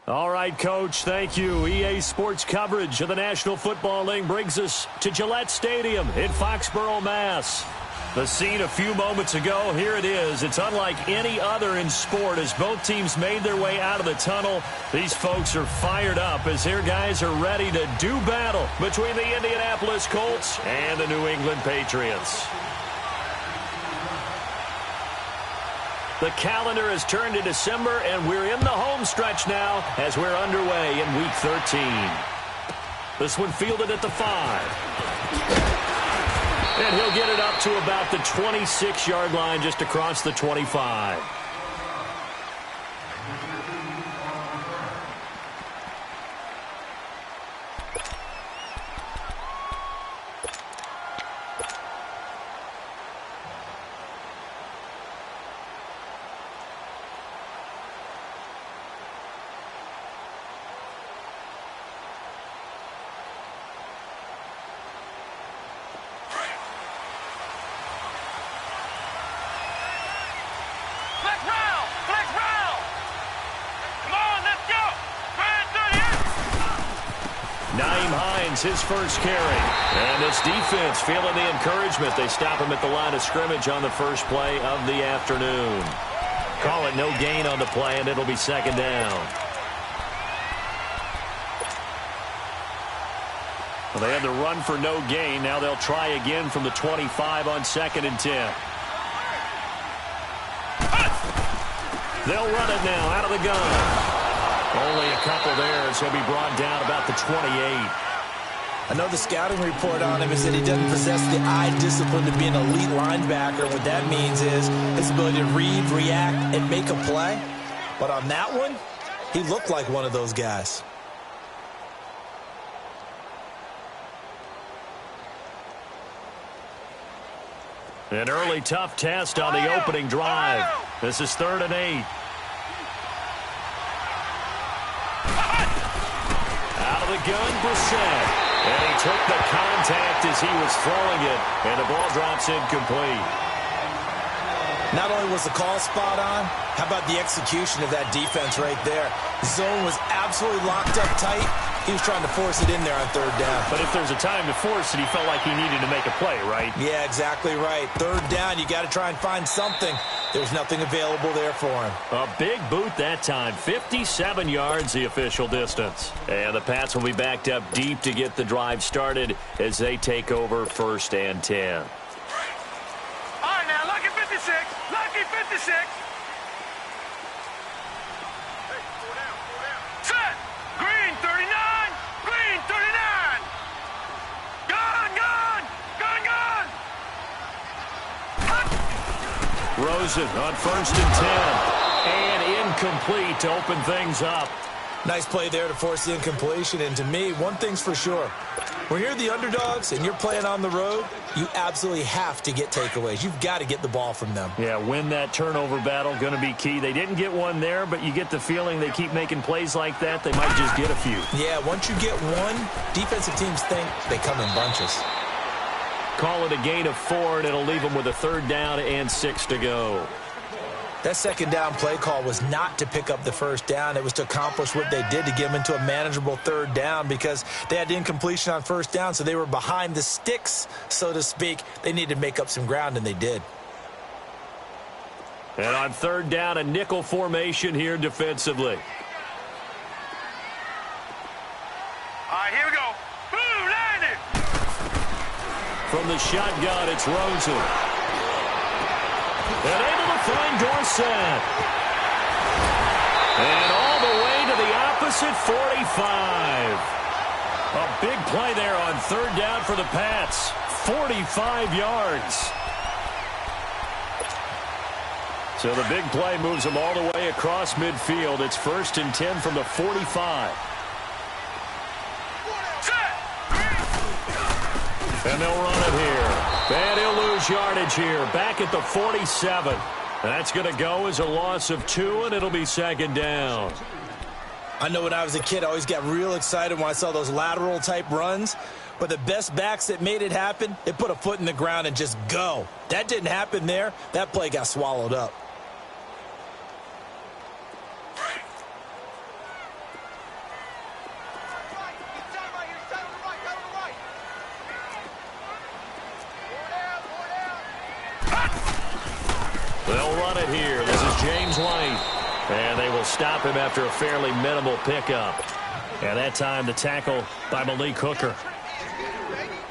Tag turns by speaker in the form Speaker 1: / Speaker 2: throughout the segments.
Speaker 1: All right, Coach, thank you. EA Sports coverage of the National Football League brings us to Gillette Stadium in Foxborough, Mass. The scene a few moments ago, here it is. It's unlike any other in sport as both teams made their way out of the tunnel. These folks are fired up as their guys are ready to do battle between the Indianapolis Colts and the New England Patriots. The calendar has turned to December, and we're in the home stretch now as we're underway in Week 13. This one fielded at the 5. And he'll get it up to about the 26-yard line just across the 25. Hines, his first carry. And this defense feeling the encouragement. They stop him at the line of scrimmage on the first play of the afternoon. Call it no gain on the play, and it'll be second down. Well, they had the run for no gain. Now they'll try again from the 25 on 2nd and 10. They'll run it now out of the gun. Only a couple there, so he'll be brought down about the 28.
Speaker 2: I know the scouting report on him is that he doesn't possess the eye discipline to be an elite linebacker. What that means is his ability to read, react, and make a play. But on that one, he looked like one of those guys.
Speaker 1: An early tough test on the opening drive. This is 3rd and 8. Out of the gun, Brissett. And he took the contact as he was throwing it, and the ball drops incomplete.
Speaker 2: Not only was the call spot on, how about the execution of that defense right there? The zone was absolutely locked up tight. He was trying to force it in there on 3rd down.
Speaker 1: But if there's a time to force it, he felt like he needed to make a play, right?
Speaker 2: Yeah, exactly right. 3rd down, you got to try and find something. There's nothing available there for him.
Speaker 1: A big boot that time. 57 yards, the official distance. And the Pats will be backed up deep to get the drive started as they take over 1st and 10.
Speaker 3: All right, now, lucky 56. Lucky 56. Hey, go down. Set. Green 39. Green 39. Gun.
Speaker 1: Rosen on 1st and 10. And incomplete to open things up.
Speaker 2: Nice play there to force the incompletion. And to me, one thing's for sure. When you're the underdogs and you're playing on the road, you absolutely have to get takeaways. You've got to get the ball from them.
Speaker 1: Yeah, win that turnover battle, going to be key. They didn't get one there, but you get the feeling they keep making plays like that, they might just get a few.
Speaker 2: Yeah, once you get one, defensive teams think they come in bunches.
Speaker 1: Call it a gain of 4, and it'll leave them with a 3rd down and 6 to go.
Speaker 2: That 2nd down play call was not to pick up the 1st down. It was to accomplish what they did to get them into a manageable 3rd down because they had incompletion on 1st down, so they were behind the sticks, so to speak. They needed to make up some ground, and they did.
Speaker 1: And on 3rd down, a nickel formation here defensively.
Speaker 3: All right, here we go. Boom, landed.
Speaker 1: From the shotgun, it's Rosen. And able to find Dorsett. And all the way to the opposite 45. A big play there on 3rd down for the Pats. 45 yards. So the big play moves them all the way across midfield. It's 1st and 10 from the 45. And they'll run it here. And he'll lose yardage here. Back at the 47. That's going to go as a loss of 2, and it'll be 2nd down.
Speaker 2: I know when I was a kid, I always got real excited when I saw those lateral-type runs. But the best backs that made it happen, they put a foot in the ground and just go. That didn't happen there. That play got swallowed up.
Speaker 1: They'll run it here. This is James White. And they will stop him after a fairly minimal pickup. And that time the tackle by Malik Hooker.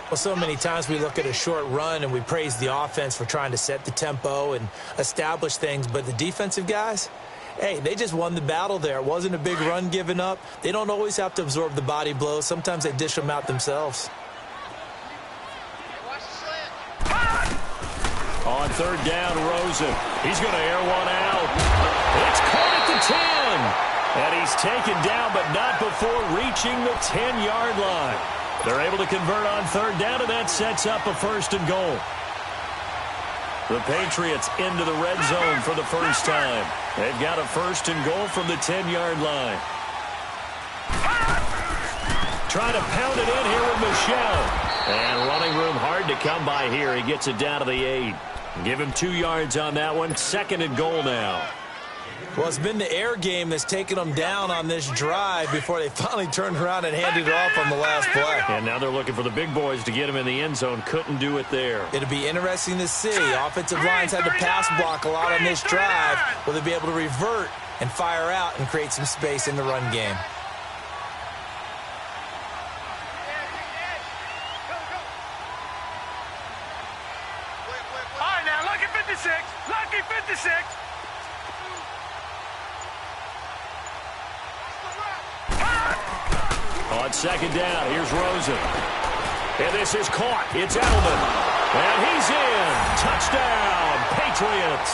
Speaker 2: Well, so many times we look at a short run and we praise the offense for trying to set the tempo and establish things. But the defensive guys, hey, they just won the battle there. It wasn't a big run given up. They don't always have to absorb the body blows. Sometimes they dish them out themselves.
Speaker 1: On third down, Rosen. He's going to air one out. It's caught at the 10. And he's taken down, but not before reaching the 10-yard line. They're able to convert on third down, and that sets up a first and goal. The Patriots into the red zone for the first time. They've got a first and goal from the 10-yard line. Trying to pound it in here with Michel. And running room hard to come by here. He gets it down to the 8. Give him 2 yards on that one. Second and goal now.
Speaker 2: Well, it's been the air game that's taken them down on this drive before they finally turned around and handed it off on the last play.
Speaker 1: And now they're looking for the big boys to get him in the end zone. Couldn't do it there.
Speaker 2: It'll be interesting to see. Offensive lines had to pass block a lot on this drive. Will they be able to revert and fire out and create some space in the run game?
Speaker 3: All right, now, lucky 56. Lucky 56.
Speaker 1: On second down, here's Rosen. And this is caught. It's Edelman. And he's in. Touchdown, Patriots.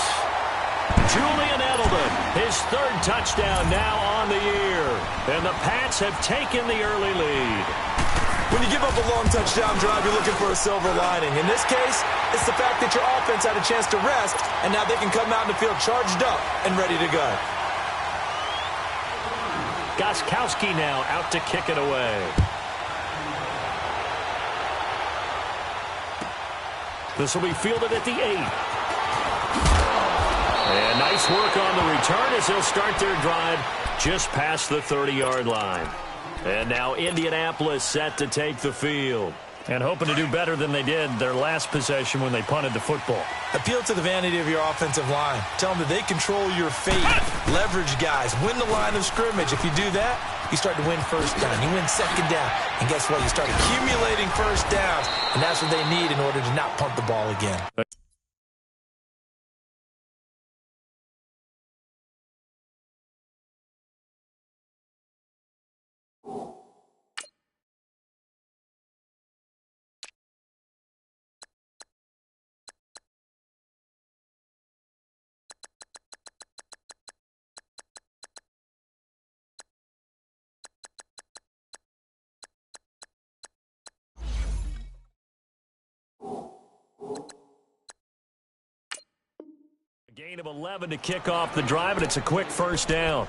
Speaker 1: Julian Edelman, his third touchdown now on the year. And the Pats have taken the early lead.
Speaker 2: When you give up a long touchdown drive, you're looking for a silver lining. In this case, it's the fact that your offense had a chance to rest, and now they can come out in the field charged up and ready to go.
Speaker 1: Gostkowski now out to kick it away. This will be fielded at the 8. And nice work on the return as they'll start their drive just past the 30-yard line. And now Indianapolis set to take the field. And hoping to do better than they did their last possession when they punted the football.
Speaker 2: Appeal to the vanity of your offensive line. Tell them that they control your fate. Leverage guys. Win the line of scrimmage. If you do that, you start to win first down. You win second down. And guess what? You start accumulating first downs. And that's what they need in order to not punt the ball again.
Speaker 1: A gain of 11 to kick off the drive, and it's a quick first down.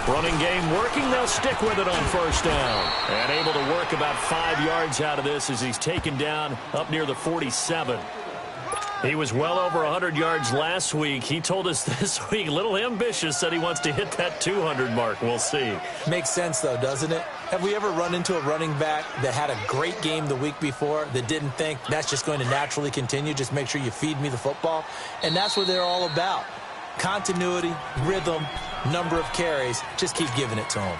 Speaker 1: Running game working. They'll stick with it on first down. And able to work about 5 yards out of this as he's taken down up near the 47. He was well over 100 yards last week. He told us this week, a little ambitious, said he wants to hit that 200 mark. We'll see.
Speaker 2: Makes sense, though, doesn't it? Have we ever run into a running back that had a great game the week before that didn't think that's just going to naturally continue? Just make sure you feed me the football. And that's what they're all about. Continuity, rhythm, number of carries. Just keep giving it to them.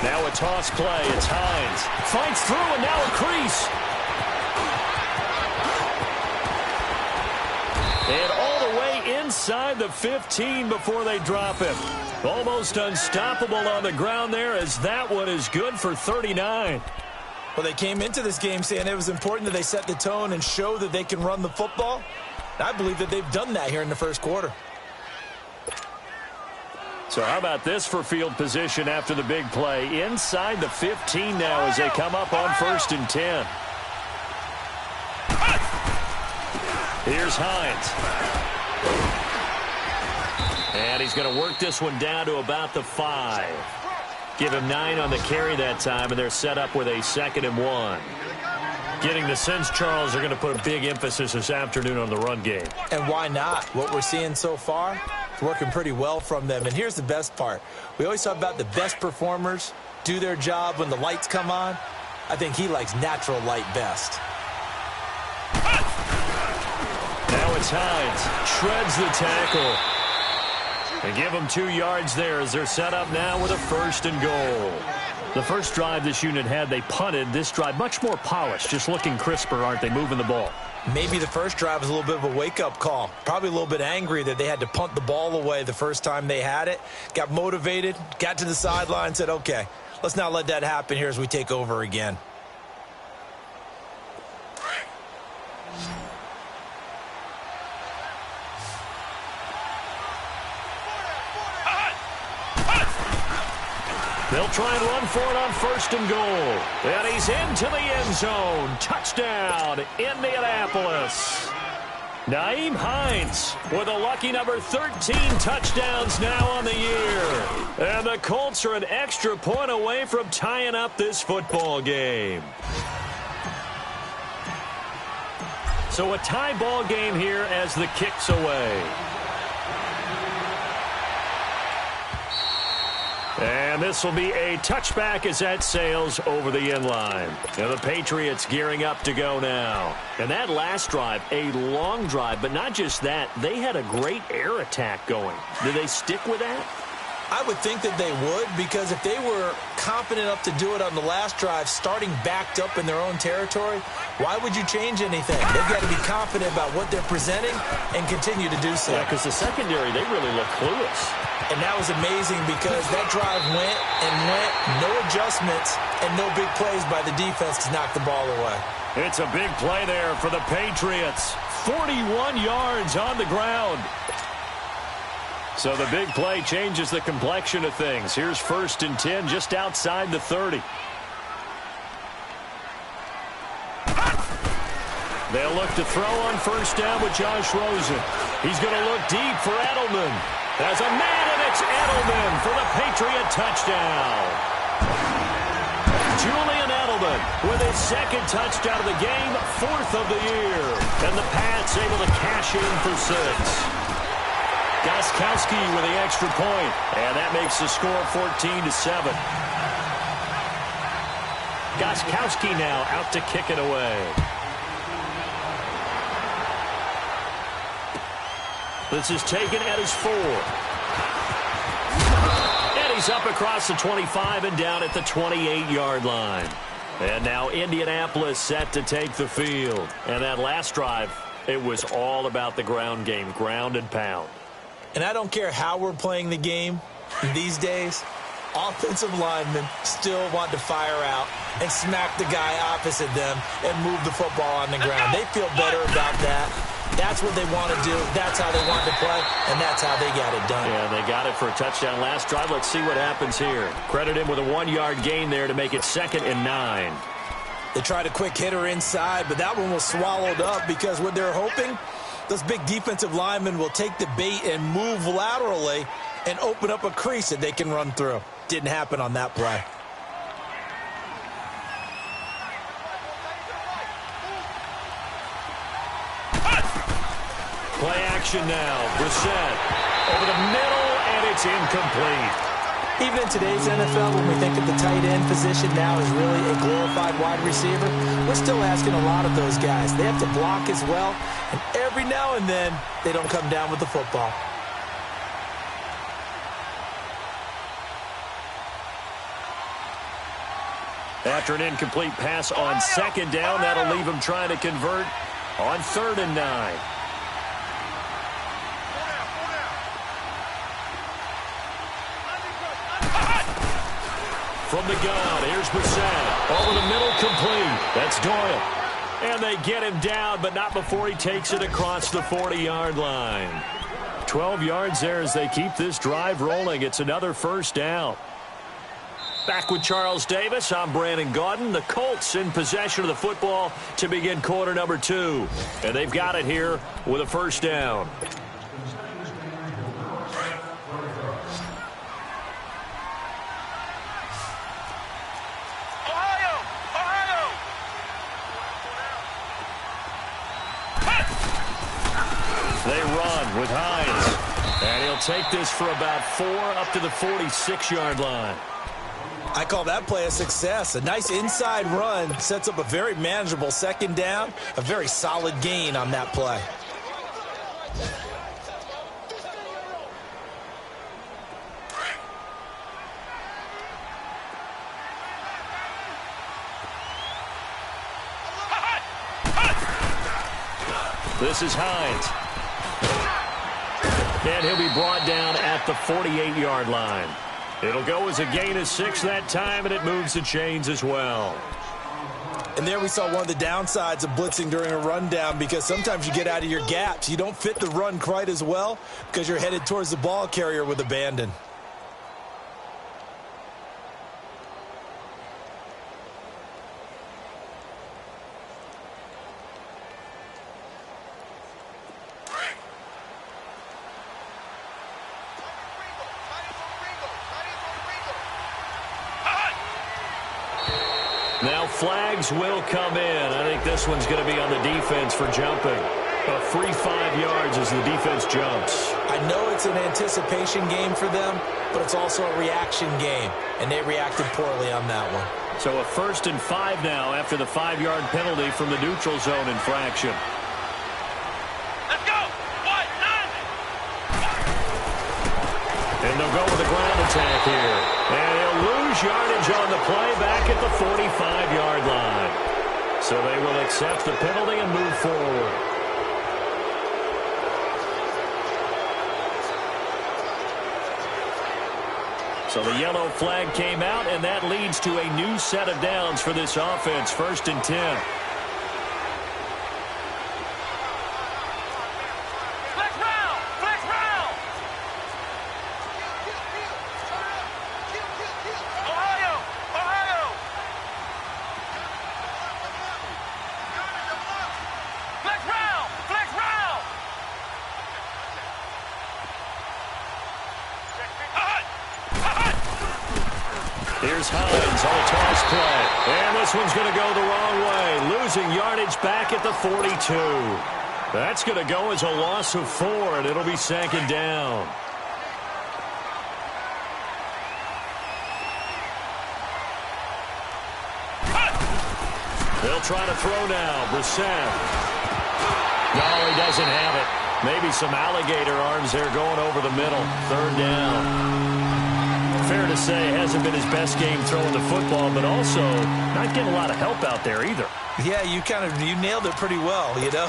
Speaker 1: Now a toss play. It's Hines. Fights through and now a crease. And all the way inside the 15 before they drop him. Almost unstoppable on the ground there as that one is good for 39.
Speaker 2: Well, they came into this game saying it was important that they set the tone and show that they can run the football. I believe that they've done that here in the first quarter.
Speaker 1: So how about this for field position after the big play? Inside the 15 now as they come up on 1st and 10. Here's Hines. And he's going to work this one down to about the 5. Give him 9 on the carry that time, and they're set up with a 2nd and 1. Getting the sense, Charles, they're going to put a big emphasis this afternoon on the run game.
Speaker 2: And why not? What we're seeing so far is working pretty well from them. And here's the best part. We always talk about the best performers do their job when the lights come on. I think he likes natural light best.
Speaker 1: Now it's Hines. Shreds the tackle. And give them 2 yards there as they're set up now with a 1st and goal. The first drive this unit had, they punted. This drive, much more polished, just looking crisper, aren't they, moving the ball?
Speaker 2: Maybe the first drive was a little bit of a wake-up call. Probably a little bit angry that they had to punt the ball away the first time they had it. Got motivated, got to the sideline, said, okay, let's not let that happen here as we take over again.
Speaker 1: They'll try and run for it on 1st and goal. And he's into the end zone. Touchdown, Indianapolis. Nyheim Hines with a lucky number 13 touchdowns now on the year. And the Colts are an extra point away from tying up this football game. So a tie ball game here as the kick's away. And this will be a touchback as that sails over the end line. And the Patriots gearing up to go now. And that last drive, a long drive, but not just that. They had a great air attack going. Do they stick with that?
Speaker 2: I would think that they would, because if they were confident enough to do it on the last drive, starting backed up in their own territory, why would you change anything? They've got to be confident about what they're presenting and continue to do so.
Speaker 1: Yeah, because the secondary, they really look clueless.
Speaker 2: And that was amazing because that drive went and went, no adjustments, and no big plays by the defense to knock the ball away.
Speaker 1: It's a big play there for the Patriots. 41 yards on the ground. So the big play changes the complexion of things. Here's 1st and 10 just outside the 30. They'll look to throw on 1st down with Josh Rosen. He's going to look deep for Edelman. There's a man, and it's Edelman for the Patriot touchdown. Julian Edelman with his 2nd touchdown of the game, 4th of the year. And the Pats able to cash in for 6. Gostkowski with the extra point, and that makes the score 14-7. Gostkowski now out to kick it away. This is taken at his 4. And he's up across the 25 and down at the 28-yard line. And now Indianapolis set to take the field. And that last drive, it was all about the ground game, ground and pound.
Speaker 2: And I don't care how we're playing the game these days, offensive linemen still want to fire out and smack the guy opposite them and move the football on the ground. They feel better about that. That's what they want to do. That's how they want to play, and that's how they got it done.
Speaker 1: Yeah, they got it for a touchdown last drive. Let's see what happens here. Credit him with a 1-yard gain there to make it 2nd and 9.
Speaker 2: They tried a quick hitter inside, but that one was swallowed up because what they're hoping, those big defensive linemen will take the bait and move laterally and open up a crease that they can run through. Didn't happen on that play.
Speaker 1: Play action now. Brissett over the middle, and it's incomplete.
Speaker 2: Even in today's NFL, when we think of the tight end position now as really a glorified wide receiver, we're still asking a lot of those guys. They have to block as well, and every now and then, they don't come down with the football.
Speaker 1: After an incomplete pass on 2nd down, that'll leave him trying to convert on 3rd and 9. From the gun, here's Brissett. Over the middle, complete. That's Doyle. And they get him down, but not before he takes it across the 40-yard line. 12 yards there as they keep this drive rolling. It's another first down. Back with Charles Davis, I'm Brandon Gaudin. The Colts in possession of the football to begin quarter number 2. And they've got it here with a first down. They run with Hines. And he'll take this for about 4 up to the 46-yard line.
Speaker 2: I call that play a success. A nice inside run sets up a very manageable second down. A very solid gain on that play.
Speaker 1: This is Hines. And he'll be brought down at the 48-yard line. It'll go as a gain of 6 that time, and it moves the chains as well.
Speaker 2: And there we saw one of the downsides of blitzing during a rundown, because sometimes you get out of your gaps. You don't fit the run quite as well because you're headed towards the ball carrier with abandon.
Speaker 1: Now flags will come in. I think this one's going to be on the defense for jumping. A free 5 yards as the defense jumps.
Speaker 2: I know it's an anticipation game for them, but it's also a reaction game, and they reacted poorly on that one.
Speaker 1: So a 1st and 5 now after the 5-yard penalty from the neutral zone infraction.
Speaker 3: Let's go! What? 90!
Speaker 1: And they'll go with a ground attack here. And he'll lose yardage on the play back at the 45-yard line. So they will accept the penalty and move forward. So the yellow flag came out, and that leads to a new set of downs for this offense. 1st and 10. Here's Hines on a toss play. And this one's going to go the wrong way. Losing yardage back at the 42. That's going to go as a loss of 4, and it'll be 2nd down. They'll try to throw now. Brissett. No, he doesn't have it. Maybe some alligator arms there going over the middle. 3rd down. Fair to say, hasn't been his best game throwing the football, but also not getting a lot of help out there either.
Speaker 2: Yeah, you nailed it pretty well, you know.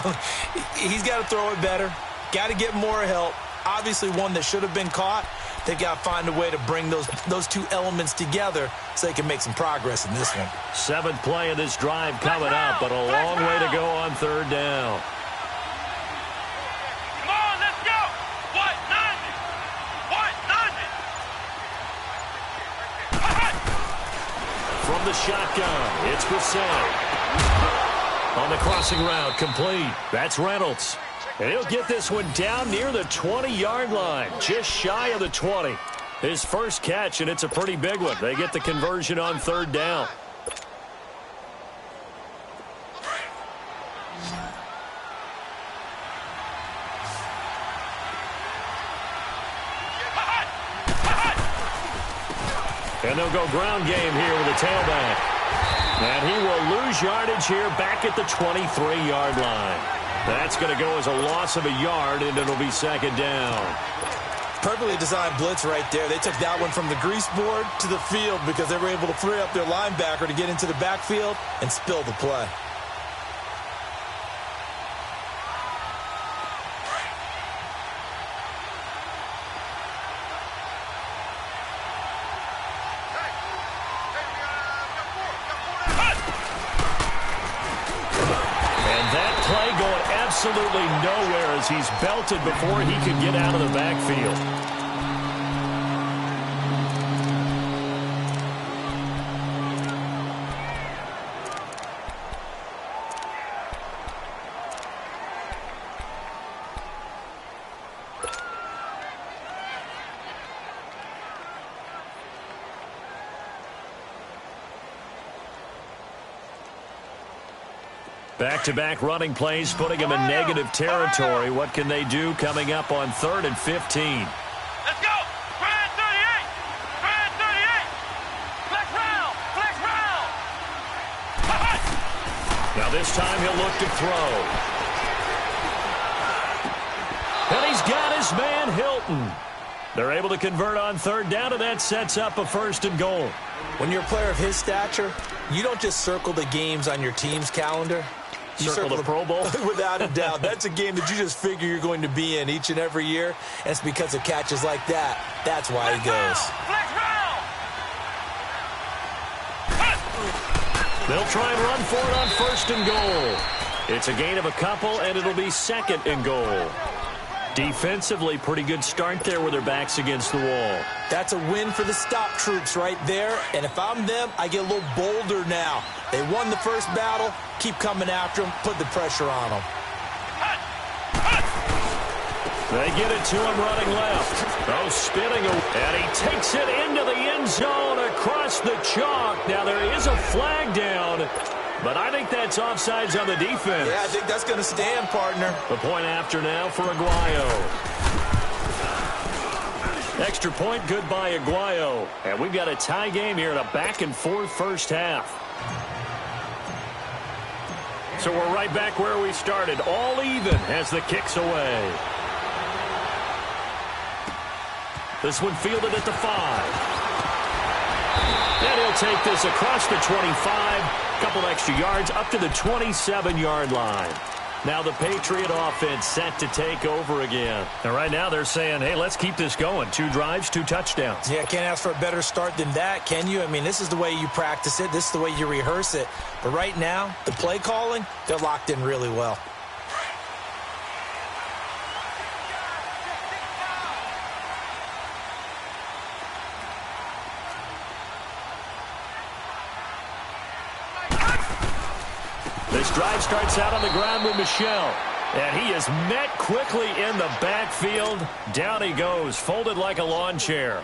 Speaker 2: He's got to throw it better. Got to get more help. Obviously one that should have been caught. They've got to find a way to bring those two elements together so they can make some progress in this one.
Speaker 1: 7th play of this drive coming up, but a long way to go on 3rd down. From the shotgun, it's Brissett. On the crossing route, complete. That's Reynolds. And he'll get this one down near the 20-yard line, just shy of the 20. His first catch, and it's a pretty big one. They get the conversion on 3rd down. And they'll go ground game here with a tailback. And he will lose yardage here back at the 23-yard line. That's going to go as a loss of a yard, and it'll be 2nd down.
Speaker 2: Perfectly designed blitz right there. They took that one from the grease board to the field because they were able to free up their linebacker to get into the backfield and spill the play.
Speaker 1: absolutely nowhere as he's belted before he could get out of the backfield. Back-to-back running plays, putting him in negative territory. What can they do coming up on 3rd and 15?
Speaker 3: Let's go! Brad 38! Brad 38! Flex round! Flex round!
Speaker 1: Now this time he'll look to throw. And he's got his man Hilton. They're able to convert on 3rd down, and that sets up a 1st and goal.
Speaker 2: When you're a player of his stature, you don't just circle the games on your team's calendar. You
Speaker 1: circle the Pro Bowl?
Speaker 2: Without a doubt. That's a game that you just figure you're going to be in each and every year. And it's because of catches like that. That's why he goes.
Speaker 3: Flex round!
Speaker 1: They'll try and run for it on 1st and goal. It's a gain of a couple, and it'll be 2nd and goal. Defensively, pretty good start there with their backs against the wall.
Speaker 2: That's a win for the stop troops right there. And if I'm them, I get a little bolder now. They won the first battle. Keep coming after them. Put the pressure on them.
Speaker 1: They get it to him running left. Oh, spinning. And he takes it into the end zone across the chalk. Now, there is a flag down. But I think that's offsides on the defense.
Speaker 2: Yeah, I think that's going to stand, partner.
Speaker 1: The point after now for Aguayo. Extra point, good by Aguayo. And we've got a tie game here in a back-and-forth first half. So we're right back where we started. All even as the kick's away. This one fielded at the 5. And he'll take this across the 25. Couple extra yards up to the 27-yard line. Now the Patriot offense set to take over again. And right now they're saying, hey, let's keep this going. 2 drives, 2 touchdowns.
Speaker 2: Yeah, can't ask for a better start than that, can you? I mean, this is the way you practice it. This is the way you rehearse it. But right now, the play calling, they're locked in really well.
Speaker 1: This drive starts out on the ground with Michel. And he is met quickly in the backfield. Down he goes, folded like a lawn chair.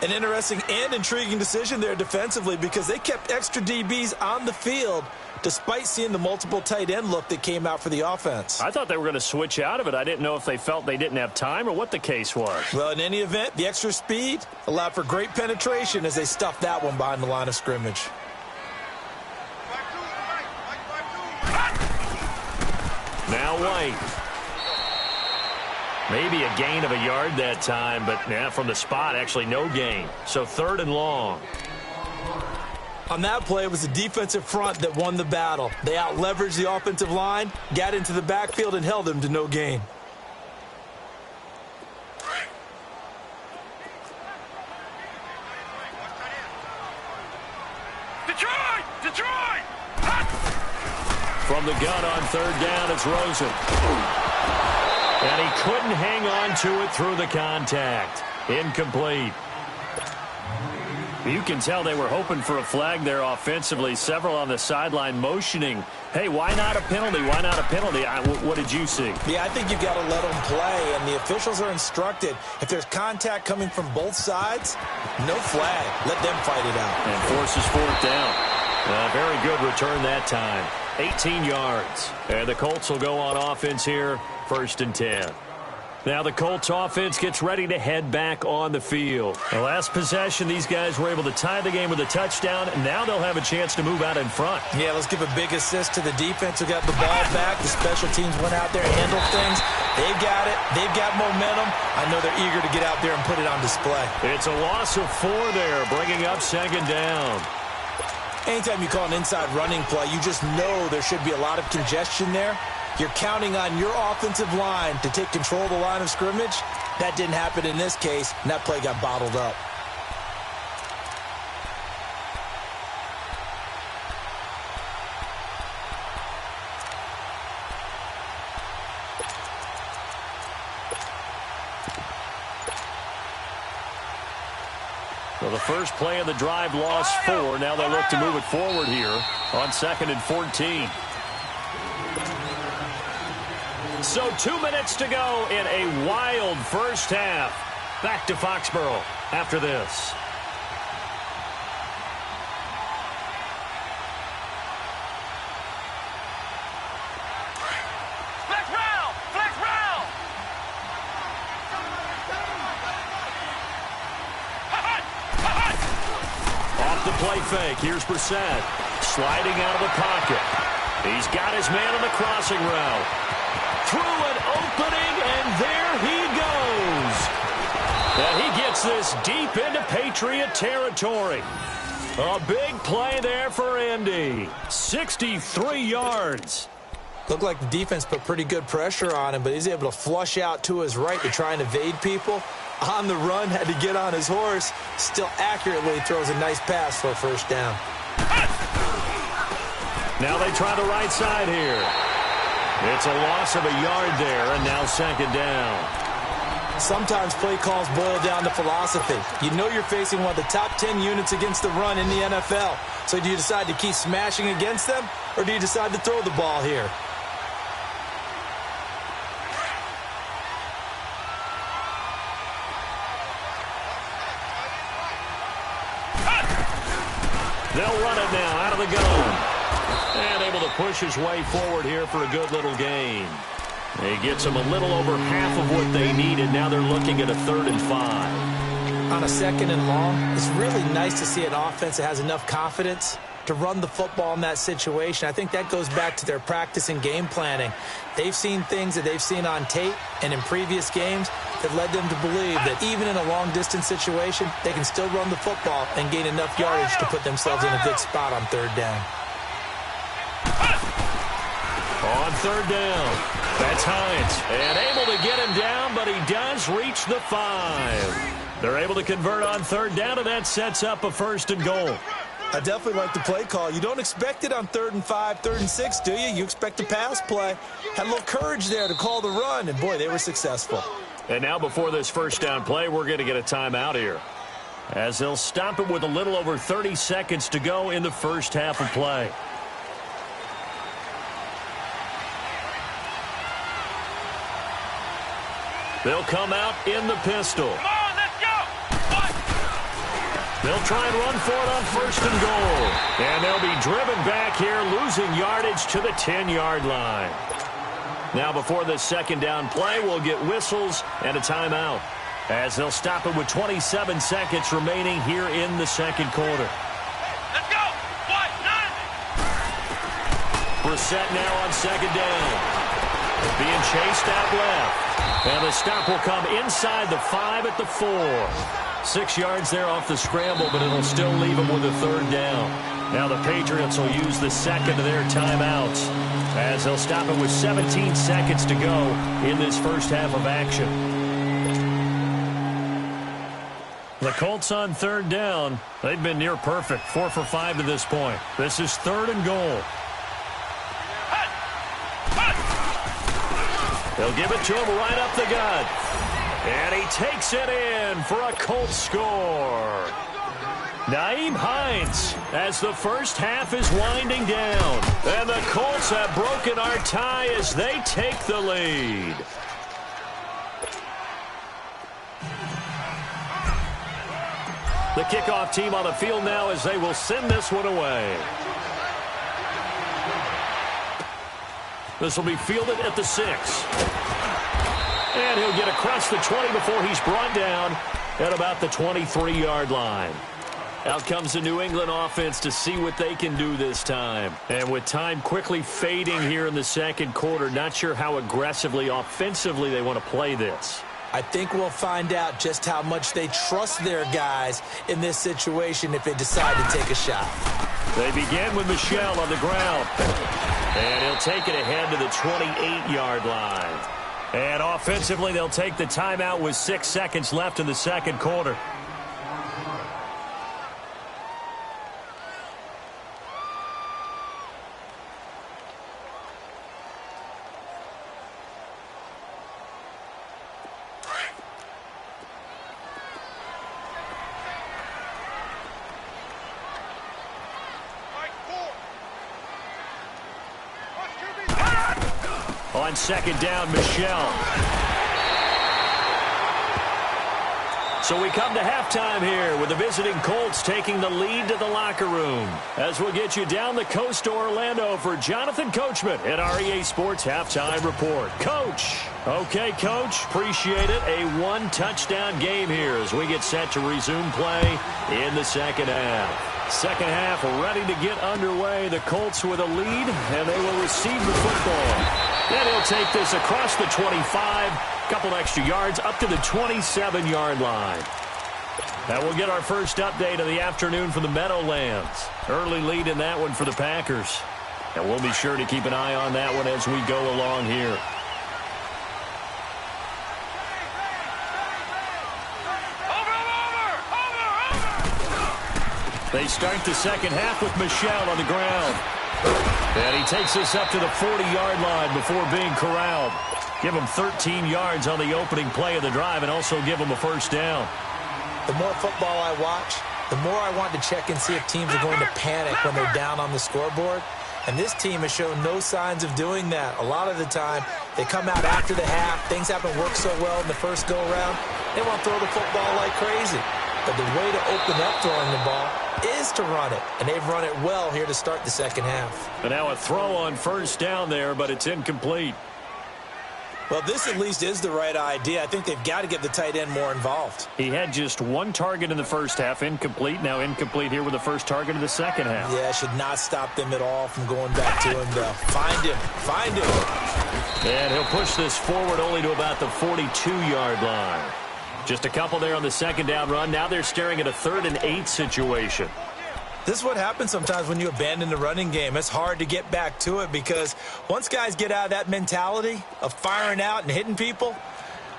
Speaker 2: An interesting and intriguing decision there defensively because they kept extra DBs on the field despite seeing the multiple tight end look that came out for the offense.
Speaker 1: I thought they were going to switch out of it. I didn't know if they felt they didn't have time or what the case was.
Speaker 2: Well, in any event, the extra speed allowed for great penetration as they stuffed that one behind the line of scrimmage.
Speaker 1: Now White. Maybe a gain of a yard that time, but from the spot, actually no gain. So 3rd and long.
Speaker 2: On that play, it was the defensive front that won the battle. They out-leveraged the offensive line, got into the backfield, and held them to no gain.
Speaker 3: Detroit! Detroit!
Speaker 1: From the gun on 3rd down, it's Rosen. And he couldn't hang on to it through the contact. Incomplete. You can tell they were hoping for a flag there offensively. Several on the sideline motioning. Hey, why not a penalty? Why not a penalty? What did you see?
Speaker 2: Yeah, I think you've got to let them play, and the officials are instructed. If there's contact coming from both sides, no flag. Let them fight it out.
Speaker 1: And forces 4th down. Very good return that time. 18 yards. And the Colts will go on offense here, 1st and 10. Now the Colts offense gets ready to head back on the field. The last possession, these guys were able to tie the game with a touchdown, and now they'll have a chance to move out in front.
Speaker 2: Yeah, let's give a big assist to the defense who got the ball back. The special teams went out there and handled things. They've got it. They've got momentum. I know they're eager to get out there and put it on display.
Speaker 1: It's a loss of 4 there, bringing up 2nd down.
Speaker 2: Anytime you call an inside running play, you just know there should be a lot of congestion there. You're counting on your offensive line to take control of the line of scrimmage. That didn't happen in this case, and that play got bottled up.
Speaker 1: first play of the drive lost 4. Now they look to move it forward here on 2nd and 14. So 2 minutes to go in a wild first half. Back to Foxborough after this. Play fake. Here's Brissett. Sliding out of the pocket. He's got his man on the crossing route. Through an opening, and there he goes. And he gets this deep into Patriot territory. A big play there for Indy. 63 yards.
Speaker 2: Looked like the defense put pretty good pressure on him, but he's able to flush out to his right to try and evade people. On the run, had to get on his horse. Still accurately throws a nice pass for a first down.
Speaker 1: Now they try the right side here. It's a loss of a yard there, and now 2nd down.
Speaker 2: Sometimes play calls boil down to philosophy. You know you're facing one of the top 10 units against the run in the NFL. So do you decide to keep smashing against them, or do you decide to throw the ball here?
Speaker 1: They'll run it now out of the gun. And able to push his way forward here for a good little gain. He gets them a little over half of what they needed. Now they're looking at a 3rd and 5.
Speaker 2: On a 2nd and long, it's really nice to see an offense that has enough confidence to run the football in that situation. I think that goes back to their practice and game planning. They've seen things that they've seen on tape and in previous games that led them to believe that even in a long-distance situation, they can still run the football and gain enough yardage to put themselves in a good spot on 3rd down.
Speaker 1: On 3rd down, that's Hines. And able to get him down, but he does reach the 5. They're able to convert on 3rd down, and that sets up a 1st and goal.
Speaker 2: I definitely like the play call. You don't expect it on 3rd and 5, 3rd and 6, do you? You expect a pass play. Had a little courage there to call the run, and boy, they were successful.
Speaker 1: And now before this first down play, we're going to get a timeout here, as they'll stop it with a little over 30 seconds to go in the first half of play. They'll come out in the pistol.
Speaker 3: Come on, let's go.
Speaker 1: They'll try and run for it on 1st and goal. And they'll be driven back here, losing yardage to the 10-yard line. Now before this 2nd down play, we'll get whistles and a timeout, as they'll stop it with 27 seconds remaining here in the 2nd quarter.
Speaker 3: Let's go.
Speaker 1: Brissett now on 2nd down. Being chased out left. And the stop will come inside the 5 at the 4. 6 yards there off the scramble, but it'll still leave them with a 3rd down. Now the Patriots will use the 2nd of their timeouts, as they'll stop it with 17 seconds to go in this first half of action. The Colts on 3rd down. They've been near perfect, 4 for 5 to this point. This is 3rd and goal. They'll give it to him right up the gut. And he takes it in for a Colts score. Hines, as the first half is winding down. And the Colts have broken our tie as they take the lead. The kickoff team on the field now, as they will send this one away. This will be fielded at the 6. And he'll get across the 20 before he's brought down at about the 23-yard line. Out comes the New England offense to see what they can do this time. And with time quickly fading here in the 2nd quarter, not sure how aggressively, offensively they want to play this.
Speaker 2: I think we'll find out just how much they trust their guys in this situation if they decide to take a shot.
Speaker 1: They begin with Michel on the ground. And he'll take it ahead to the 28-yard line. And offensively, they'll take the timeout with 6 seconds left in the 2nd quarter. On second down, Michel. So we come to halftime here with the visiting Colts taking the lead to the locker room. As we'll get you down the coast to Orlando for Jonathan Coachman at our EA Sports Halftime Report. Coach. Okay, Coach. Appreciate it. A one-touchdown game here as we get set to resume play in the second half. Second half ready to get underway. The Colts with a lead, and they will receive the football. Then he'll take this across the 25, couple extra yards up to the 27-yard line. Now we'll get our first update of the afternoon from the Meadowlands. Early lead in that one for the Packers. And we'll be sure to keep an eye on that one as we go along here. They start the second half with Michel on the ground. And he takes this up to the 40-yard line before being corralled. Give him 13 yards on the opening play of the drive and also give him a first down.
Speaker 2: The more football I watch, the more I want to check and see if teams are going to panic when they're down on the scoreboard. And this team has shown no signs of doing that. A lot of the time, they come out after the half. Things haven't worked so well in the first go-around. They want to throw the football like crazy. But the way to open up throwing the ball is to run it. And they've run it well here to start the second half.
Speaker 1: And now a throw on first down there, but it's incomplete.
Speaker 2: Well, this at least is the right idea. I think they've got to get the tight end more involved.
Speaker 1: He had just one target in the first half, incomplete. Now incomplete here with the first target of the second half.
Speaker 2: Yeah, should not stop them at all from going back to him, though. Find him. Find him.
Speaker 1: And he'll push this forward only to about the 42-yard line. Just a couple there on the second down run. Now they're staring at a 3rd and 8 situation.
Speaker 2: This is what happens sometimes when you abandon the running game. It's hard to get back to it because once guys get out of that mentality of firing out and hitting people,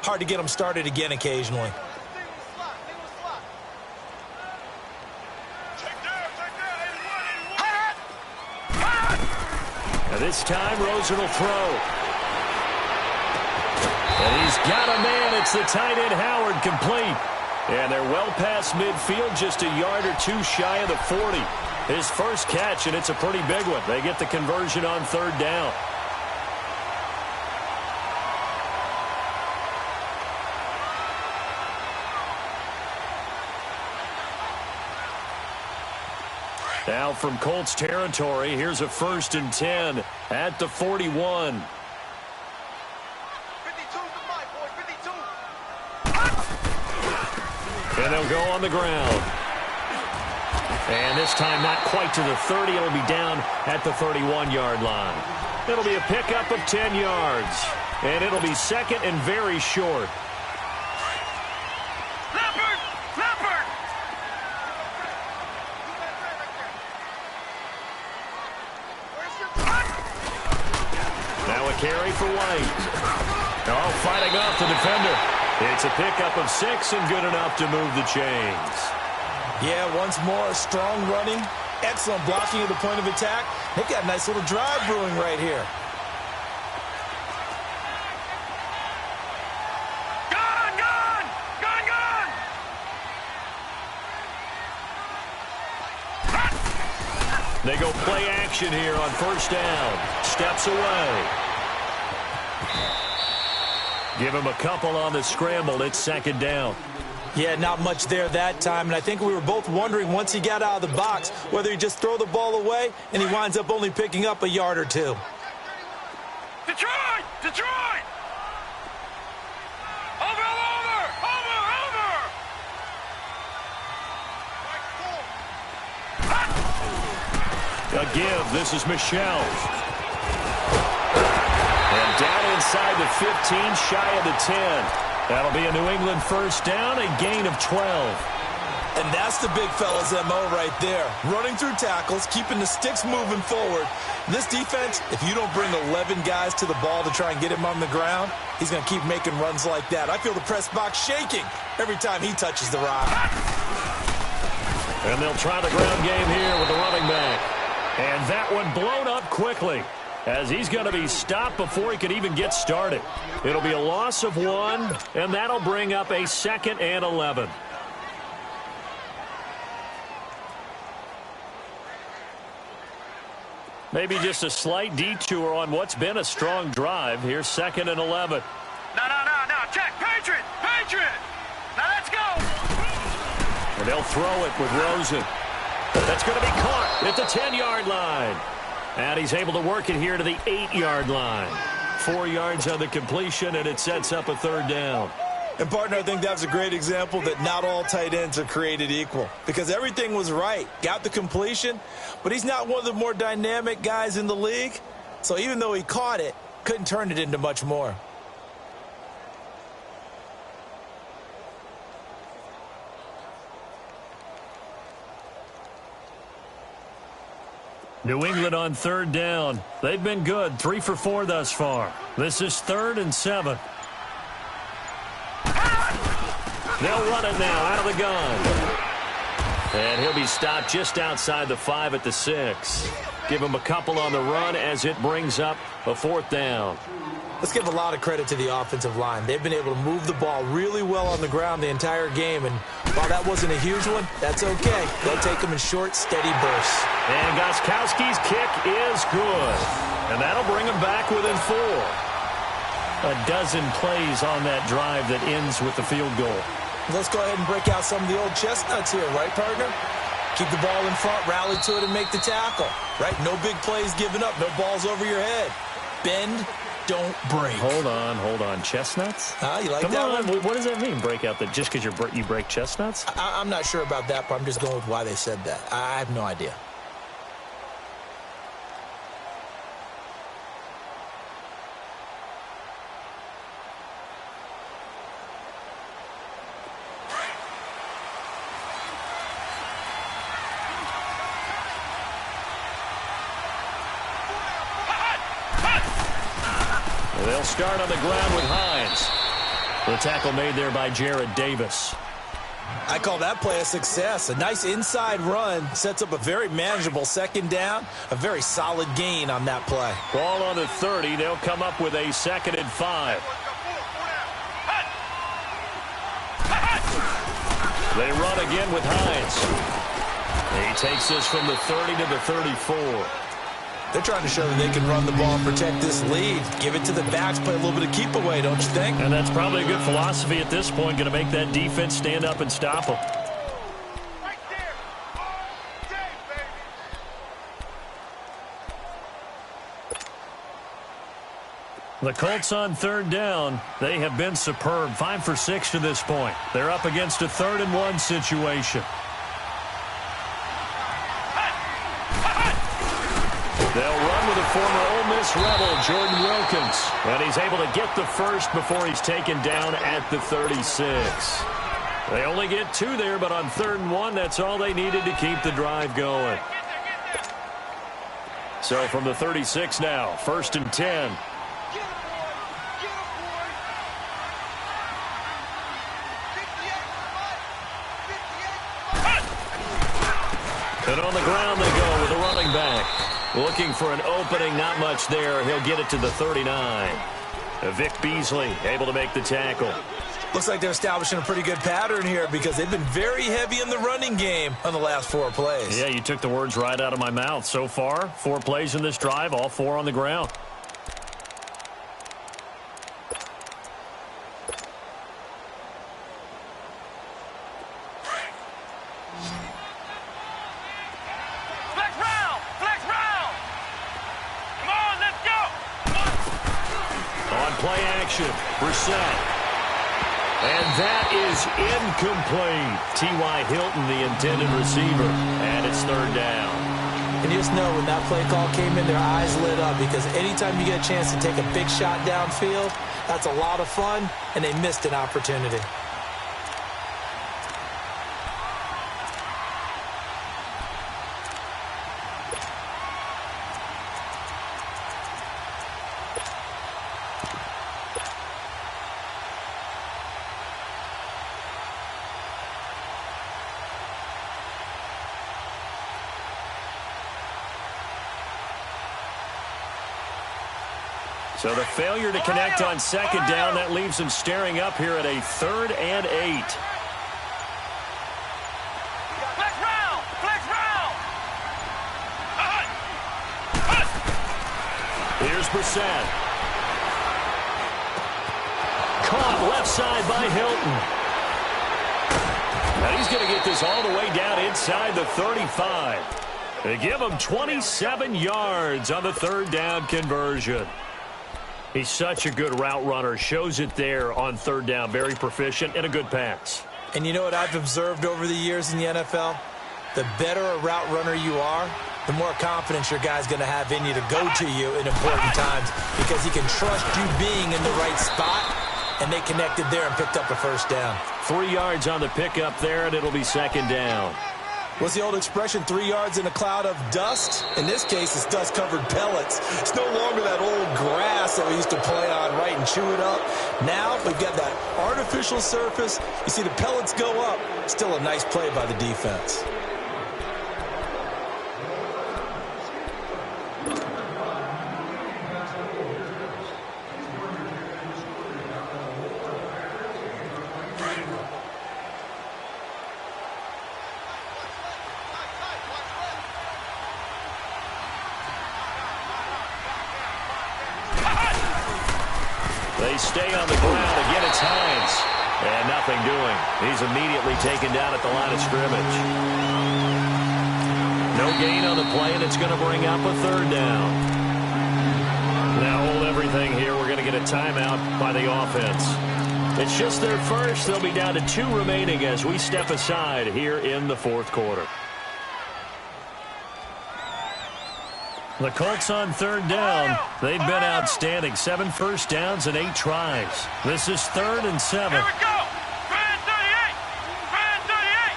Speaker 2: hard to get them started again occasionally.
Speaker 1: Now this time, Rosen will throw. And he's got a man. It's the tight end, Howard, complete. And they're well past midfield, just a yard or two shy of the 40. His first catch, and it's a pretty big one. They get the conversion on 3rd down. Now from Colts territory, here's a 1st and 10 at the 41. And they'll go on the ground. And this time not quite to the 30. It'll be down at the 31-yard line. It'll be a pickup of 10 yards. And it'll be second and very short.
Speaker 3: Leopard!
Speaker 1: Now a carry for White. Oh, fighting off the defender. It's a pickup of 6 and good enough to move the chains.
Speaker 2: Yeah, once more, strong running, excellent blocking at the point of attack. They've got a nice little drive brewing right here.
Speaker 1: They go play action here on 1st down. Steps away. Give him a couple on the scramble. It's 2nd down.
Speaker 2: Yeah, not much there that time, and I think we were both wondering once he got out of the box whether he just throw the ball away and he winds up only picking up a yard or two.
Speaker 3: Detroit! Detroit! Over!
Speaker 1: A give. This is Michel. And down inside the 15, shy of the 10. That'll be a New England 1st down, a gain of 12.
Speaker 2: And that's the big fella's MO right there. Running through tackles, keeping the sticks moving forward. This defense, if you don't bring 11 guys to the ball to try and get him on the ground, he's going to keep making runs like that. I feel the press box shaking every time he touches the rock.
Speaker 1: And they'll try the ground game here with the running back. And that one blown up quickly as he's going to be stopped before he could even get started. It'll be a loss of 1, and that'll bring up a 2nd and 11. Maybe just a slight detour on what's been a strong drive. Here's 2nd and 11.
Speaker 3: No. Check. Patriot. Now let's go.
Speaker 1: And they'll throw it with Rosen. That's going to be caught at the 10-yard line. And he's able to work it here to the 8-yard line. 4 yards on the completion, and it sets up a 3rd down.
Speaker 2: And, partner, I think that's a great example that not all tight ends are created equal, because everything was right. Got the completion, but he's not one of the more dynamic guys in the league. So even though he caught it, couldn't turn it into much more.
Speaker 1: New England on 3rd down. They've been good, 3 for 4 thus far. This is 3rd and 7. They'll run it now out of the gun. And he'll be stopped just outside the 5 at the 6. Give him a couple on the run as it brings up a 4th down.
Speaker 2: Let's give a lot of credit to the offensive line. They've been able to move the ball really well on the ground the entire game. And while that wasn't a huge one, that's okay. They'll take them in short, steady bursts.
Speaker 1: And Gostkowski's kick is good. And that'll bring him back within 4. A dozen plays on that drive that ends with the field goal.
Speaker 2: Let's go ahead and break out some of the old chestnuts here, right, partner? Keep the ball in front, rally to it, and make the tackle. Right? No big plays given up, no balls over your head. Bend, don't break.
Speaker 1: Hold on. Chestnuts?
Speaker 2: You like
Speaker 1: Come
Speaker 2: that
Speaker 1: on.
Speaker 2: one?
Speaker 1: What does that mean, break out? That just because you break chestnuts?
Speaker 2: I'm not sure about that, but I'm just going with why they said that. I have no idea.
Speaker 1: They'll start on the ground with Hines. The tackle made there by Jared Davis.
Speaker 2: I call that play a success. A nice inside run sets up a very manageable 2nd down. A very solid gain on that play.
Speaker 1: Ball on the 30. They'll come up with a 2nd and 5. They run again with Hines. He takes this from the 30 to the 34.
Speaker 2: They're trying to show that they can run the ball and protect this lead. Give it to the backs, play a little bit of keep away, don't you think?
Speaker 1: And that's probably a good philosophy at this point, going to make that defense stand up and stop them.
Speaker 3: Right there. Baby.
Speaker 1: The Colts on 3rd down. They have been superb. 5 for 6 to this point. They're up against a 3rd and 1 situation. They'll run with a former Ole Miss Rebel, Jordan Wilkins. And he's able to get the first before he's taken down at the 36. They only get 2 there, but on 3rd and 1, that's all they needed to keep the drive going. So from the 36 now, 1st and 10. And on the ground they go with a running back. Looking for an opening, not much there. He'll get it to the 39. Vic Beasley able to make the tackle.
Speaker 2: Looks like they're establishing a pretty good pattern here because they've been very heavy in the running game on the last 4 plays.
Speaker 1: Yeah, you took the words right out of my mouth. So far, 4 plays in this drive, all 4 on the ground. Play action. Brissett. And that is incomplete. T.Y. Hilton, the intended receiver. And it's 3rd down.
Speaker 2: And you just know when that play call came in, their eyes lit up because anytime you get a chance to take a big shot downfield, that's a lot of fun, and they missed an opportunity.
Speaker 1: So the failure to connect on 2nd down, that leaves them staring up here at a 3rd and 8.
Speaker 3: Flex round!
Speaker 1: Here's Brissett. Caught left side by Hilton. And he's going to get this all the way down inside the 35. They give him 27 yards on the third down conversion. He's such a good route runner. Shows it there on third down. Very proficient and a good pass.
Speaker 2: And you know what I've observed over the years in the NFL? The better a route runner you are, the more confidence your guy's going to have in you to go to you in important times because he can trust you being in the right spot, and they connected there and picked up a first down.
Speaker 1: 3 yards on the pickup there, and it'll be second down.
Speaker 2: What's the old expression, 3 yards in a cloud of dust? In this case, it's dust-covered pellets. It's no longer that old grass that we used to play on, right, and chew it up. Now we've got that artificial surface. You see the pellets go up. Still a nice play by the defense.
Speaker 1: They stay on the ground. Again, it's Hines. And nothing doing. He's immediately taken down at the line of scrimmage. No gain on the play, and it's going to bring up a third down. Now hold everything here. We're going to get a timeout by the offense. It's just their first. They'll be down to 2 remaining as we step aside here in the fourth quarter. The Colts on third down. They've been outstanding. 7 first downs and 8 tries. This is 3rd and 7.
Speaker 3: Here we go. Man 38. Man 38.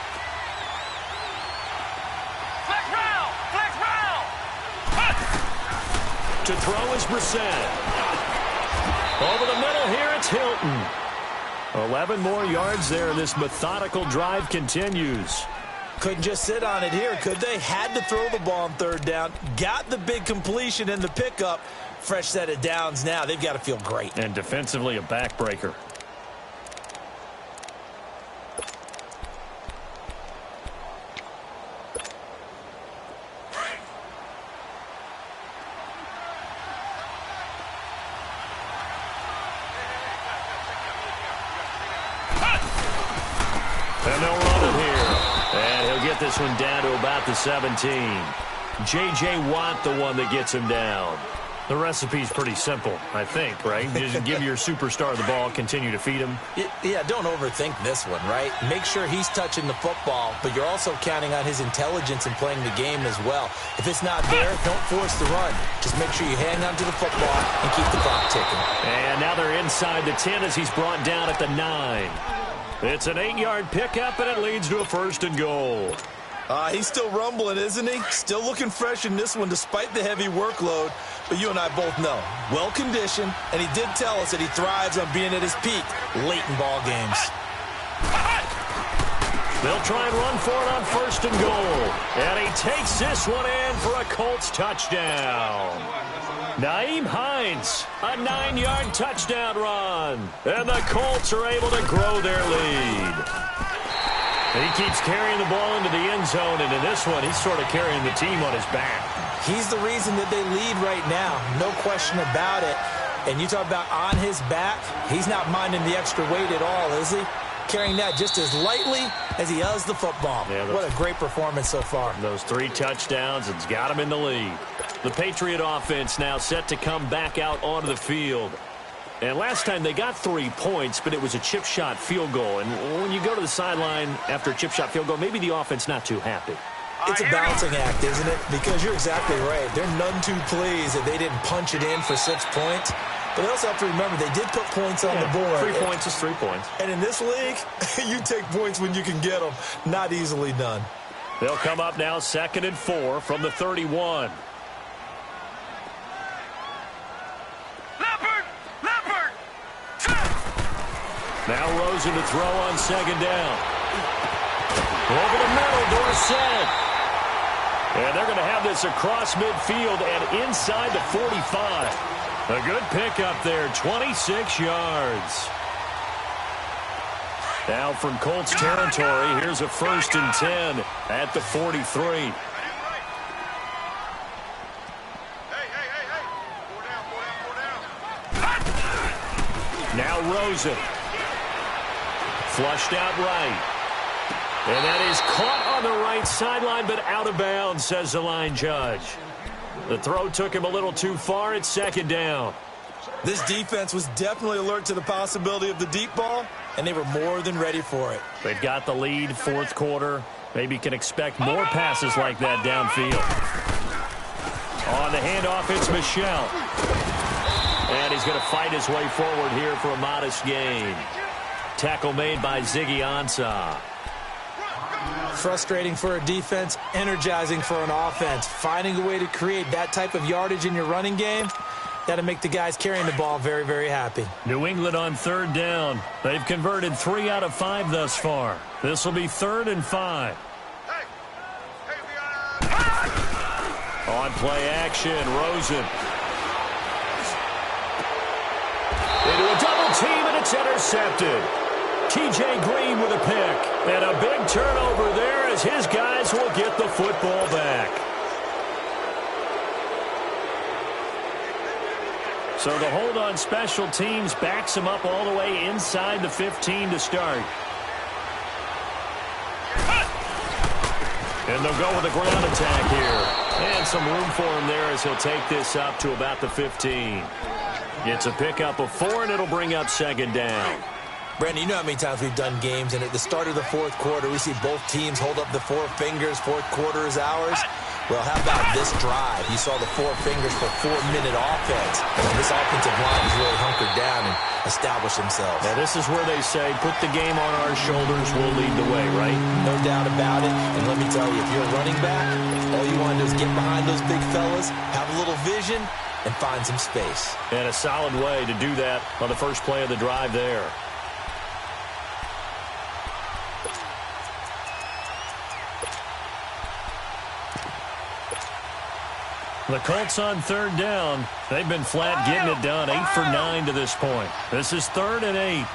Speaker 3: Flex round. Flex round.
Speaker 1: To throw is Brissett. Over the middle here, it's Hilton. 11 more yards there, and this methodical drive continues.
Speaker 2: Couldn't just sit on it here, could they? Had to throw the ball on third down. Got the big completion in the pickup. Fresh set of downs now. They've got to feel great.
Speaker 1: And defensively, a backbreaker. And they'll run it here. And he'll get this one down to about the 17. J.J. Watt, the one that gets him down. The recipe's pretty simple, I think, right? Just give your superstar the ball, continue to feed him.
Speaker 2: Yeah, don't overthink this one, right? Make sure he's touching the football, but you're also counting on his intelligence in playing the game as well. If it's not there, don't force the run. Just make sure you hang on to the football and keep the clock ticking.
Speaker 1: And now they're inside the 10 as he's brought down at the 9. It's an 8-yard pickup, and it leads to a 1st and goal.
Speaker 2: He's still rumbling, isn't he? Still looking fresh in this one despite the heavy workload. But you and I both know, well-conditioned, and he did tell us that he thrives on being at his peak late in ball games.
Speaker 1: They'll try and run for it on 1st and goal. And he takes this one in for a Colts touchdown. Hines, a 9-yard touchdown run. And the Colts are able to grow their lead. He keeps carrying the ball into the end zone, and in this one, he's sort of carrying the team on his back.
Speaker 2: He's the reason that they lead right now, no question about it. And you talk about on his back, he's not minding the extra weight at all, is he? Carrying that just as lightly as he does the football. Yeah, what a great performance so far.
Speaker 1: Those 3 touchdowns, it's got him in the lead. The Patriot offense now set to come back out onto the field. And last time they got 3 points, but it was a chip shot field goal. And when you go to the sideline after a chip shot field goal, maybe the offense not too happy.
Speaker 2: It's a balancing act, isn't it? Because you're exactly right. They're none too pleased that they didn't punch it in for 6 points. But they also have to remember they did put points on the board.
Speaker 1: 3 points is 3 points.
Speaker 2: And in this league, you take points when you can get them. Not easily done.
Speaker 1: They'll come up now 2nd and 4 from the 31. Now Rosen to throw on 2nd down. Over the middle, Dorsett. And they're going to have this across midfield and inside the 45. A good pickup there, 26 yards. Now from Colts territory, here's a 1st and 10 at the 43. Now Rosen. Flushed out right. And that is caught on the right sideline, but out of bounds, says the line judge. The throw took him a little too far. It's second down.
Speaker 2: This defense was definitely alert to the possibility of the deep ball, and they were more than ready for it.
Speaker 1: They've got the lead, fourth quarter. Maybe can expect more passes like that downfield. On the handoff, it's Michel. And he's going to fight his way forward here for a modest gain. Tackle made by Ziggy Ansah.
Speaker 2: Frustrating for a defense, energizing for an offense. Finding a way to create that type of yardage in your running game, that'll make the guys carrying the ball very, very happy.
Speaker 1: New England on third down. They've converted 3 out of 5 thus far. This will be 3rd and 5. On play action, Rosen. Into a double team, and it's intercepted. T.J. Green with a pick. And a big turnover there as his guys will get the football back. So the hold on special teams backs him up all the way inside the 15 to start. And they'll go with a ground attack here. And some room for him there as he'll take this up to about the 15. Gets a pickup of 4, and it'll bring up second down.
Speaker 2: Brandon, you know how many times we've done games, and at the start of the fourth quarter, we see both teams hold up the 4 fingers, fourth quarter is ours. Well, how about this drive? You saw the 4 fingers for 4-minute offense. And this offensive line has really hunkered down and established themselves.
Speaker 1: Now, this is where they say, put the game on our shoulders, we'll lead the way, right?
Speaker 2: No doubt about it. And let me tell you, if you're a running back, all you want to do is get behind those big fellas, have a little vision, and find some space.
Speaker 1: And a solid way to do that on the first play of the drive there. The Colts on third down. They've been flat getting it done. 8 for 9 to this point. This is 3rd and 8.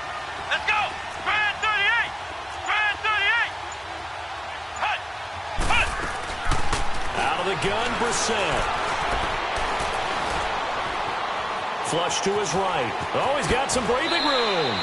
Speaker 3: Let's go! Brand 38! Brand 38! Hut! Hut!
Speaker 1: Out of the gun, Brissett. Flush to his right. Oh, he's got some breathing room.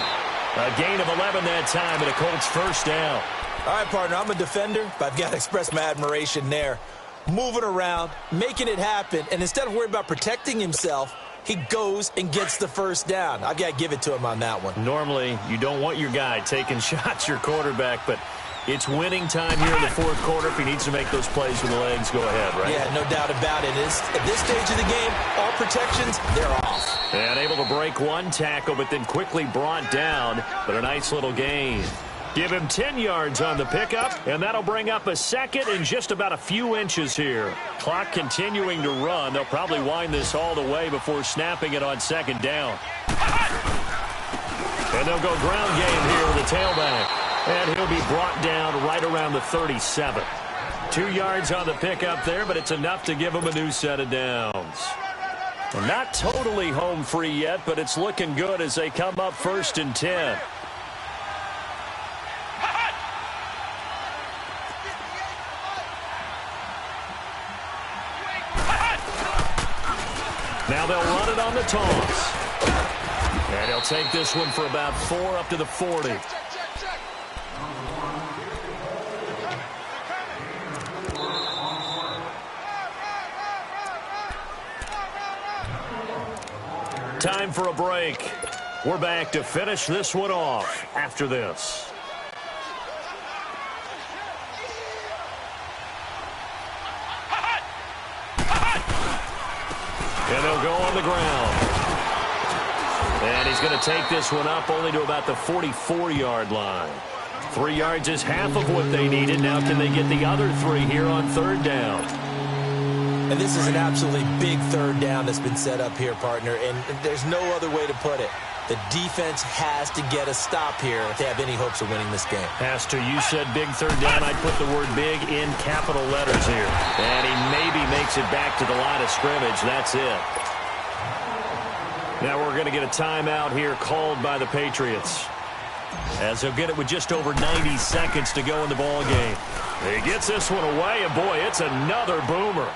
Speaker 1: A gain of 11 that time, and a Colts first down.
Speaker 2: All right, partner, I'm a defender, but I've got to express my admiration there. Moving around, making it happen, and instead of worrying about protecting himself, he goes and gets the first down. I've got to give it to him on that one.
Speaker 1: Normally, you don't want your guy taking shots, your quarterback, but it's winning time here in the fourth quarter. If he needs to make those plays with the legs, go ahead, right?
Speaker 2: Yeah, no doubt about it. At this stage of the game, all protections, they're off.
Speaker 1: And able to break one tackle, but then quickly brought down, but a nice little gain. Give him 10 yards on the pickup, and that'll bring up a second and just about a few inches here. Clock continuing to run. They'll probably wind this all the way before snapping it on second down. And they'll go ground game here with the tailback. And he'll be brought down right around the 37. 2 yards on the pickup there, but it's enough to give him a new set of downs. Well, not totally home free yet, but it's looking good as they come up 1st and 10. Now they'll run it on the toss. And he'll take this one for about 4 up to the 40. Time for a break. We're back to finish this one off after this. And they'll go on the ground. And he's going to take this one up only to about the 44-yard line. 3 yards is half of what they needed. Now can they get the other 3 here on third down?
Speaker 2: And this is an absolutely big third down that's been set up here, partner, and there's no other way to put it. The defense has to get a stop here if they have any hopes of winning this game.
Speaker 1: Has to. You said big third down. I'd put the word big in capital letters here. And he maybe makes it back to the line of scrimmage. That's it. Now we're going to get a timeout here called by the Patriots, as they'll get it with just over 90 seconds to go in the ball game. He gets this one away, and boy, it's another boomer.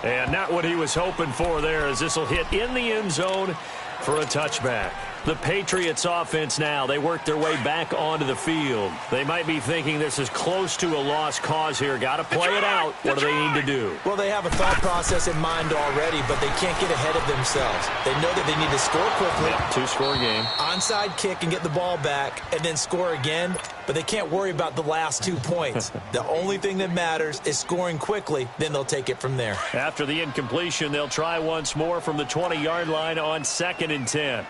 Speaker 1: And not what he was hoping for there, as this will hit in the end zone for a touchback. The Patriots offense now, they work their way back onto the field. They might be thinking this is close to a lost cause here. Got to play it out. What do they need to do?
Speaker 2: Well, they have a thought process in mind already, but they can't get ahead of themselves. They know that they need to score quickly.
Speaker 1: Yeah, two-score game.
Speaker 2: Onside kick and get the ball back and then score again, but they can't worry about the last 2 points. The only thing that matters is scoring quickly, then they'll take it from there.
Speaker 1: After the incompletion, they'll try once more from the 20-yard line on 2nd and 10.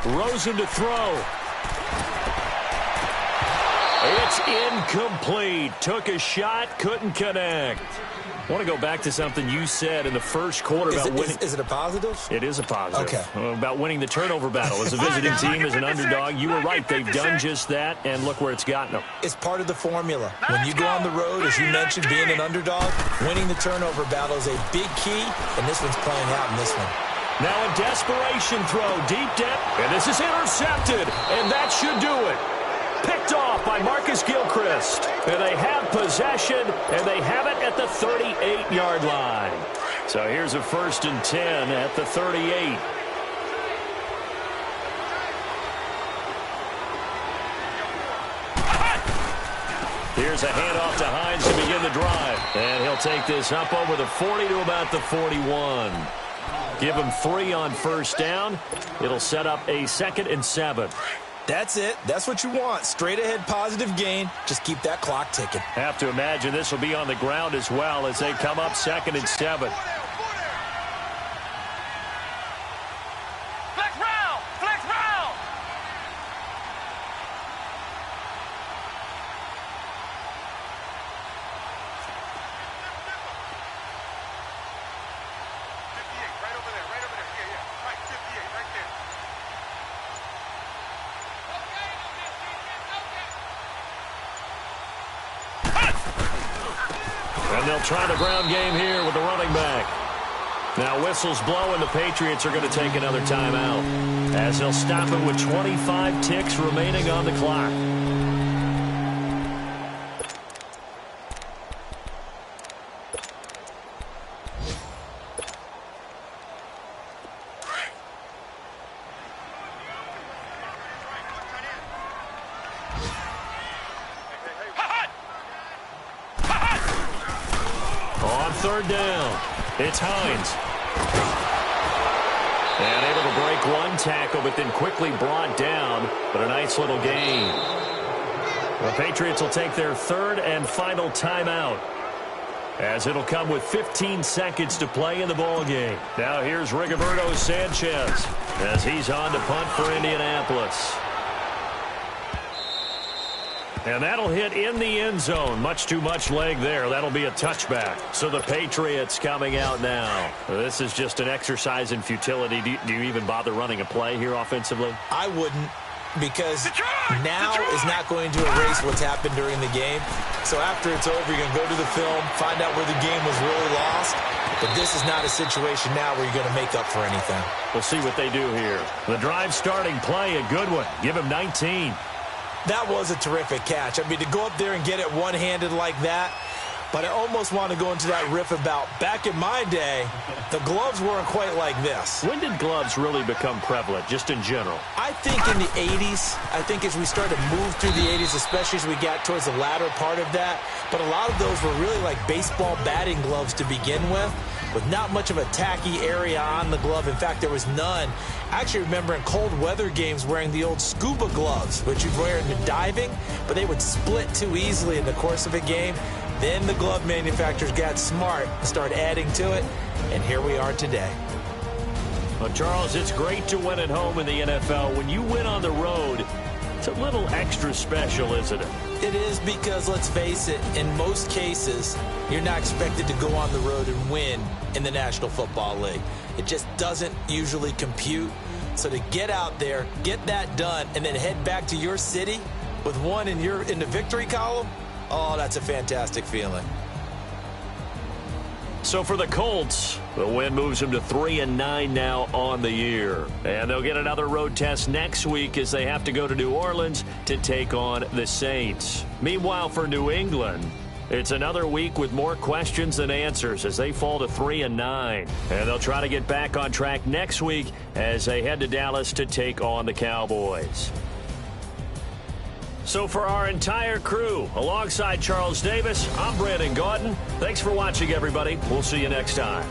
Speaker 1: Rosen to throw. It's incomplete. Took a shot, couldn't connect. I want to go back to something you said in the first quarter about winning.
Speaker 2: Is it a positive?
Speaker 1: It is a positive.
Speaker 2: Okay.
Speaker 1: About winning the turnover battle. As a visiting team, as an underdog, you were right. They've done just that, and look where it's gotten them.
Speaker 2: It's part of the formula. When you go on the road, as you mentioned, being an underdog, winning the turnover battle is a big key, and this one's playing out in this one.
Speaker 1: Now a desperation throw, deep depth, and this is intercepted, and that should do it. Picked off by Marcus Gilchrist, and they have possession, and they have it at the 38-yard line. So here's a 1st and 10 at the 38. Here's a handoff to Hines to begin the drive, and he'll take this up over the 40 to about the 41. Give him 3 on 1st down. It'll set up a 2nd and 7.
Speaker 2: That's it. That's what you want. Straight ahead positive gain. Just keep that clock ticking.
Speaker 1: Have to imagine this will be on the ground as well as they come up 2nd and 7.
Speaker 3: Flex round! Flex round! Right over there. Yeah. Right, 58, right there.
Speaker 1: And they'll try the ground game here with the running back. Now whistles blow, and the Patriots are going to take another timeout as they'll stop it with 25 ticks remaining on the clock. On 3rd down, it's Hines. And able to break one tackle, but then quickly brought down. But a nice little gain. The Patriots will take their 3rd and final timeout, as it'll come with 15 seconds to play in the ball game. Now here's Rigoberto Sanchez as he's on to punt for Indianapolis. And that'll hit in the end zone. Much too much leg there. That'll be a touchback. So the Patriots coming out now. This is just an exercise in futility. Do you even bother running a play here offensively?
Speaker 2: I wouldn't, because now is not going to erase what's happened during the game. So after it's over, you're going to go to the film, find out where the game was really lost. But this is not a situation now where you're going to make up for anything.
Speaker 1: We'll see what they do here. The drive starting play, a good one. Give him 19.
Speaker 2: That was a terrific catch. I mean, to go up there and get it one-handed like that, but I almost want to go into that riff about back in my day, the gloves weren't quite like this.
Speaker 1: When did gloves really become prevalent, just in general?
Speaker 2: I think in the 80s. I think as we started to move through the 80s, especially as we got towards the latter part of that. But a lot of those were really like baseball batting gloves to begin with not much of a tacky area on the glove. In fact, there was none. I actually remember in cold weather games wearing the old scuba gloves, which you'd wear in the diving, but they would split too easily in the course of a game. Then the glove manufacturers got smart and started adding to it, and here we are today.
Speaker 1: Well, Charles, it's great to win at home in the NFL. When you win on the road, it's a little extra special, isn't it?
Speaker 2: It is, because, let's face it, in most cases, you're not expected to go on the road and win in the National Football League. It just doesn't usually compute. So to get out there, get that done, and then head back to your city with one in the victory column, oh, that's a fantastic feeling.
Speaker 1: So for the Colts, the win moves them to 3-9 now on the year. And they'll get another road test next week as they have to go to New Orleans to take on the Saints. Meanwhile, for New England, It's another week with more questions than answers as they fall to 3-9. And they'll try to get back on track next week as they head to Dallas to take on the Cowboys. So for our entire crew, alongside Charles Davis, I'm Brandon Gaudin. Thanks for watching, everybody. We'll see you next time.